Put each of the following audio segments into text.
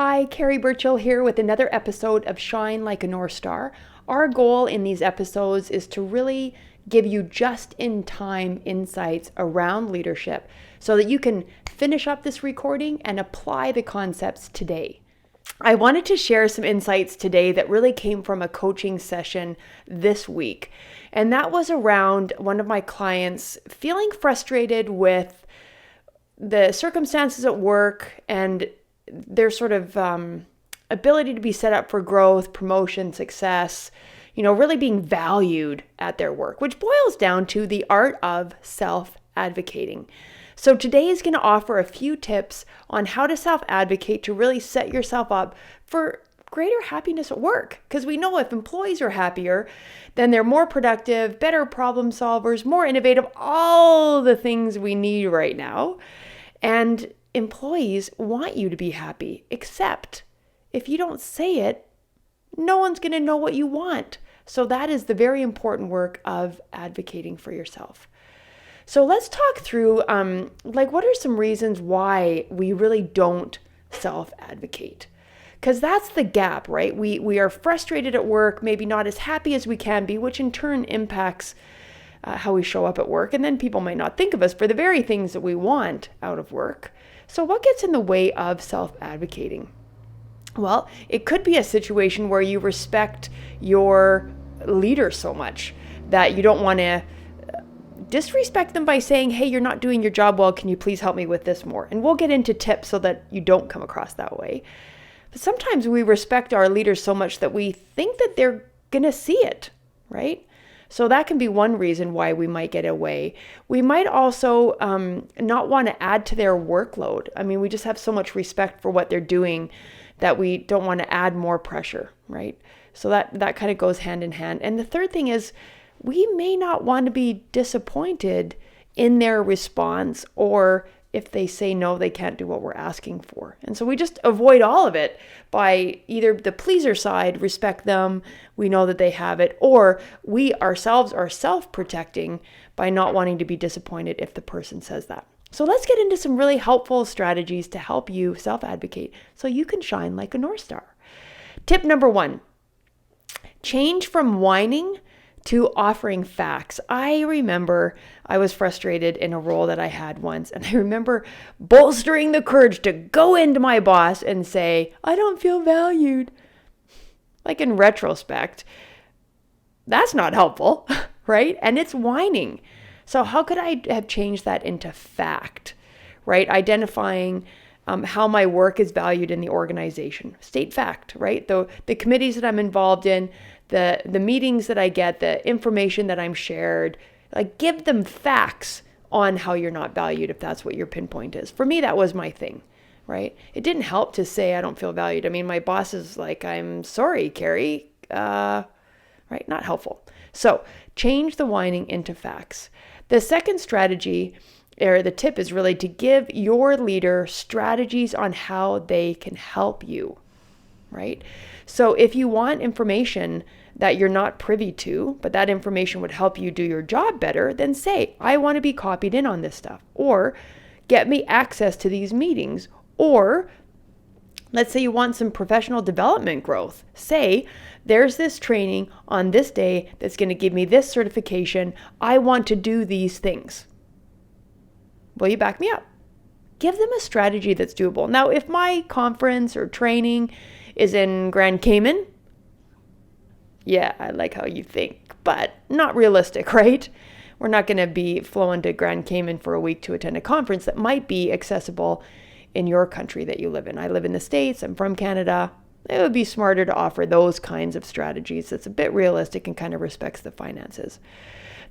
Hi, Carrie Burchill here with another episode of Shine Like a North Star. Our goal in these episodes is to really give you just-in-time insights around leadership so that you can finish up this recording and apply the concepts today. I wanted to share some insights today that really came from a coaching session this week, and that was around one of my clients feeling frustrated with the circumstances at work and their sort of ability to be set up for growth, promotion, success, really being valued at their work, which boils down to the art of self-advocating. So today is going to offer a few tips on how to self-advocate to really set yourself up for greater happiness at work. Because we know if employees are happier, then they're more productive, better problem solvers, more innovative, all the things we need right now. And employees want you to be happy, except if you don't say it, no one's going to know what you want. So that is the very important work of advocating for yourself. So let's talk through, what are some reasons why we really don't self-advocate? Because that's the gap, right? We are frustrated at work, maybe not as happy as we can be, which in turn impacts how we show up at work. And then people might not think of us for the very things that we want out of work. So what gets in the way of self-advocating? Well, it could be a situation where you respect your leader so much that you don't want to disrespect them by saying, hey, you're not doing your job well. Can you please help me with this more? And we'll get into tips so that you don't come across that way. But sometimes we respect our leaders so much that we think that they're going to see it, right? So that can be one reason why we might get away. We might also not want to add to their workload. I mean, we just have so much respect for what they're doing that we don't want to add more pressure, right? So that kind of goes hand in hand. And the third thing is we may not want to be disappointed in their response, or if they say no, they can't do what we're asking for. And so we just avoid all of it by either the pleaser side, respect them, we know that they have it, or we ourselves are self-protecting by not wanting to be disappointed if the person says that. So let's get into some really helpful strategies to help you self-advocate so you can shine like a North Star. Tip number 1, change from whining to offering facts. I remember I was frustrated in a role that I had once, and I remember bolstering the courage to go into my boss and say, I don't feel valued. Like in retrospect, that's not helpful, right? And it's whining. So how could I have changed that into fact, right? Identifying how my work is valued in the organization. State fact, right? The committees that I'm involved in, the meetings that I get, the information that I'm shared, give them facts on how you're not valued if that's what your pinpoint is. For me, that was my thing, right? It didn't help to say I don't feel valued. I mean, my boss is like, I'm sorry, Carrie, right? Not helpful. So change the whining into facts. The second strategy, or the tip, is really to give your leader strategies on how they can help you, right? So if you want information that you're not privy to, but that information would help you do your job better, then say, I want to be copied in on this stuff, or get me access to these meetings, or let's say you want some professional development growth. Say, there's this training on this day that's going to give me this certification. I want to do these things. Will you back me up? Give them a strategy that's doable. Now, if my conference or training is in Grand Cayman, yeah, I like how you think, but not realistic, right? We're not going to be flowing to Grand Cayman for a week to attend a conference that might be accessible in your country that you live in. I live in the States. I'm from Canada. It would be smarter to offer those kinds of strategies that's a bit realistic and kind of respects the finances.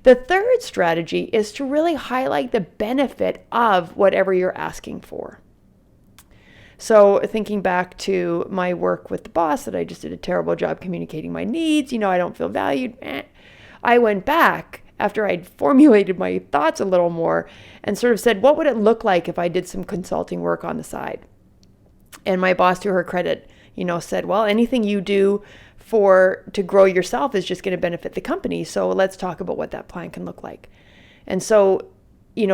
The third strategy is to really highlight the benefit of whatever you're asking for. So thinking back to my work with the boss that I just did a terrible job communicating my needs, I don't feel valued. I went back after I'd formulated my thoughts a little more and sort of said, what would it look like if I did some consulting work on the side? And my boss, to her credit, said, well, anything you do to grow yourself is just going to benefit the company. So let's talk about what that plan can look like. And so,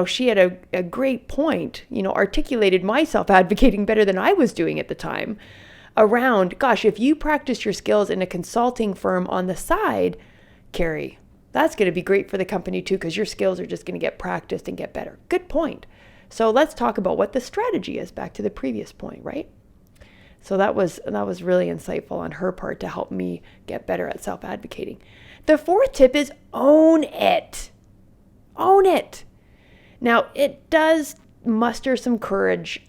she had a great point, articulated my self-advocating better than I was doing at the time around, gosh, if you practice your skills in a consulting firm on the side, Carrie, that's going to be great for the company too, because your skills are just going to get practiced and get better. Good point. So let's talk about what the strategy is, back to the previous point, right? So that was really insightful on her part to help me get better at self-advocating. The fourth tip is own it. Own it. Now, it does muster some courage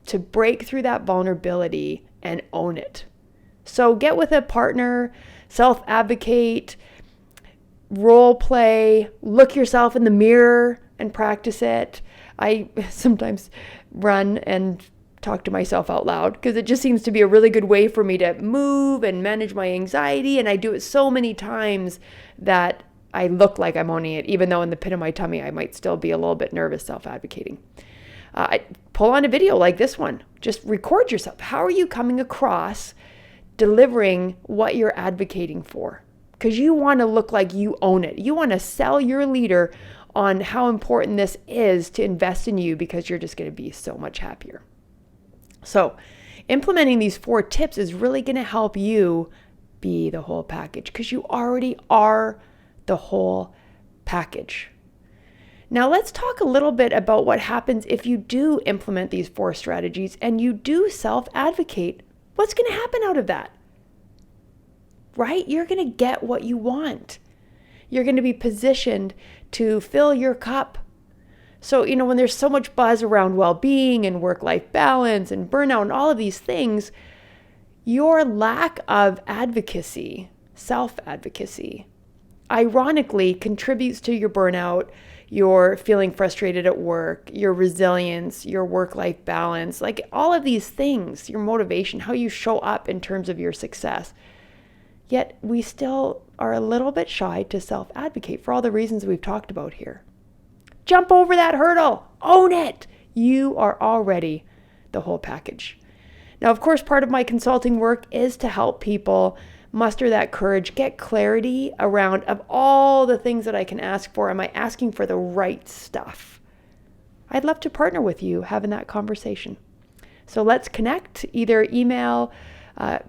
to break through that vulnerability and own it. So get with a partner, self-advocate, role play, look yourself in the mirror and practice it. I sometimes run and talk to myself out loud because it just seems to be a really good way for me to move and manage my anxiety. And I do it so many times that I look like I'm owning it, even though in the pit of my tummy, I might still be a little bit nervous self-advocating. I pull on a video like this one. Just record yourself. How are you coming across delivering what you're advocating for? Because you want to look like you own it. You want to sell your leader on how important this is to invest in you, because you're just going to be so much happier. So implementing these 4 tips is really going to help you be the whole package, because you already are the whole package. Now let's talk a little bit about what happens if you do implement these 4 strategies and you do self-advocate. What's going to happen out of that? Right? You're going to get what you want. You're going to be positioned to fill your cup. So, when there's so much buzz around well-being and work-life balance and burnout and all of these things, your lack of advocacy, self-advocacy, ironically contributes to your burnout, your feeling frustrated at work, your resilience, your work-life balance, like all of these things, your motivation, how you show up in terms of your success. Yet we still are a little bit shy to self-advocate for all the reasons we've talked about here. Jump over that hurdle. Own it. You are already the whole package. Now, of course, part of my consulting work is to help people muster that courage, get clarity around, of all the things that I can ask for, am I asking for the right stuff? I'd love to partner with you having that conversation. So let's connect, either email,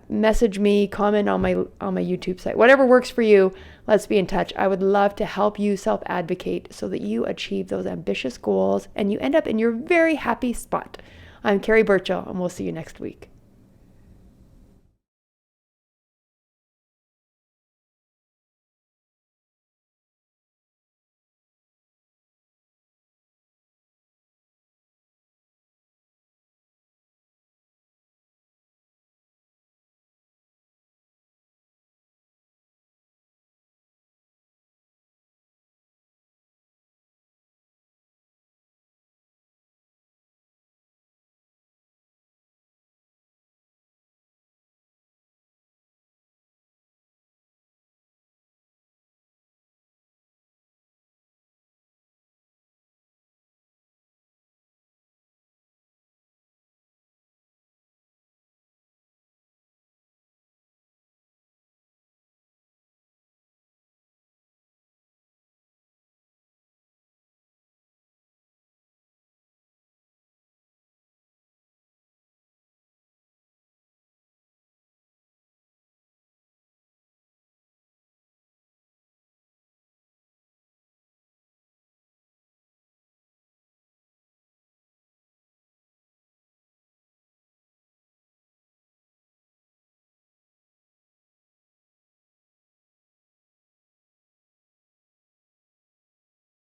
message me, comment on my YouTube site, whatever works for you. Let's be in touch. I would love to help you self-advocate so that you achieve those ambitious goals and you end up in your very happy spot. I'm Carrie Burchill, and we'll see you next week.